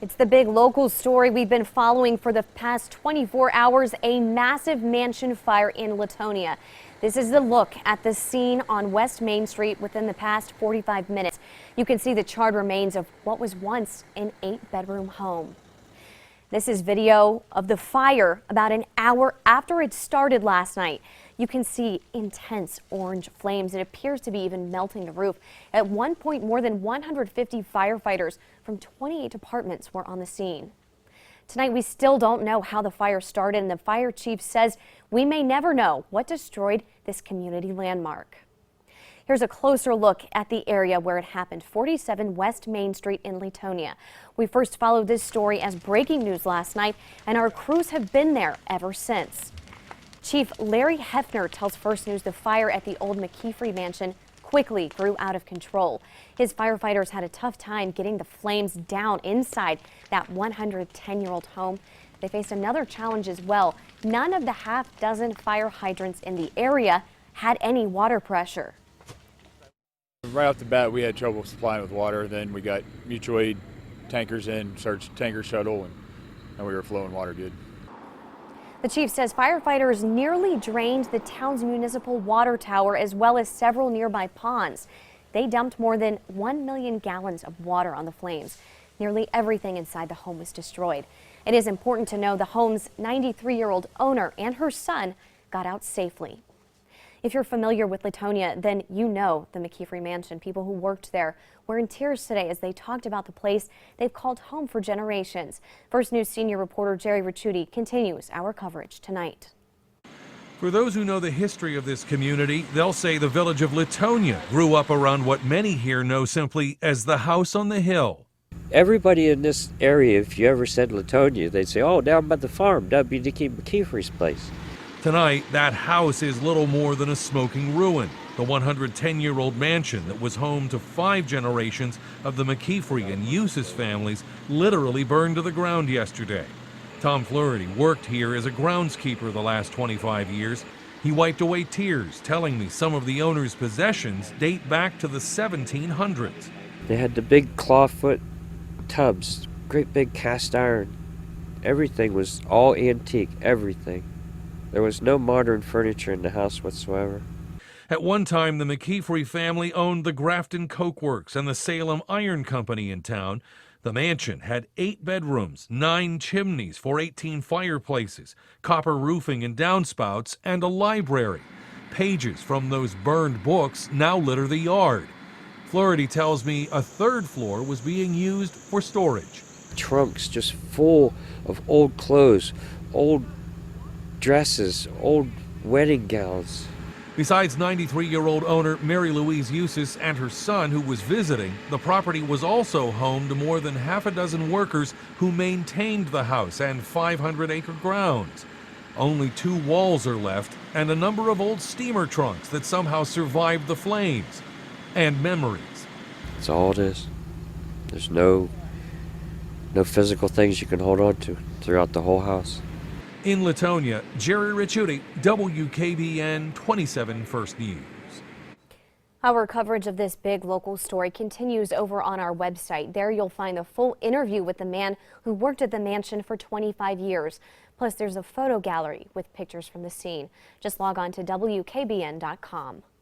It's the big local story we've been following for the past 24 hours, a massive mansion fire in Leetonia. This is the look at the scene on West Main Street within the past 45 minutes. You can see the charred remains of what was once an 8-bedroom home. This is video of the fire about an hour after it started last night. You can see intense orange flames. It appears to be even melting the roof. At one point, more than 150 firefighters from 28 departments were on the scene. Tonight, we still don't know how the fire started, and the fire chief says we may never know what destroyed this community landmark. Here's a closer look at the area where it happened, 47 West Main Street in Leetonia. We first followed this story as breaking news last night, and our crews have been there ever since. Chief Larry HEPHNER tells First News the fire at the old McKeefrey mansion quickly grew out of control. His firefighters had a tough time getting the flames down inside that 110-year-old home. They faced another challenge as well. None of the half-dozen fire hydrants in the area had any water pressure. Right off the bat, we had trouble supplying with water. Then we got mutual aid tankers in, search tanker shuttle, and we were flowing water good. The chief says firefighters nearly drained the town's municipal water tower as well as several nearby ponds. They dumped more than 1 million gallons of water on the flames. Nearly everything inside the home was destroyed. It is important to know the home's 93-year-old owner and her son got out safely. If you're familiar with Leetonia, then you know the McKeefrey mansion. People who worked there were in tears today as they talked about the place they've called home for generations. First News senior reporter Jerry Ricciuti continues our coverage tonight. For those who know the history of this community, they'll say the village of Leetonia grew up around what many here know simply as the house on the hill. Everybody in this area, if you ever said Leetonia, they'd say, oh, down by the farm, that'd be McKeefrey's place. Tonight, that house is little more than a smoking ruin. The 110-year-old mansion that was home to 5 generations of the McKeefrey and Eustace families literally burned to the ground yesterday. Tom Flaherty worked here as a groundskeeper the last 25 years. He wiped away tears, telling me some of the owner's possessions date back to the 1700s. They had the big clawfoot tubs, great big cast iron. Everything was all antique, everything. There was no modern furniture in the house whatsoever. At one time, the McKeefrey family owned the Grafton Coke Works and the Salem Iron Company in town. The mansion had 8 bedrooms, 9 chimneys for 18 fireplaces, copper roofing and downspouts, and a library. Pages from those burned books now litter the yard. Flaherty tells me a 3rd floor was being used for storage. Trunks just full of old clothes, old dresses, old wedding gowns. Besides 93-year-old owner Mary Louise Eustace and her son who was visiting, the property was also home to more than half a dozen workers who maintained the house and 500-acre grounds. Only 2 walls are left and a number of old steamer trunks that somehow survived the flames. And memories. That's all it is. There's no physical things you can hold on to throughout the whole house. In Leetonia, Jerry Ricciuti, WKBN 27 First News. Our coverage of this big local story continues over on our website. There you'll find the full interview with the man who worked at the mansion for 25 years. Plus, there's a photo gallery with pictures from the scene. Just log on to WKBN.com.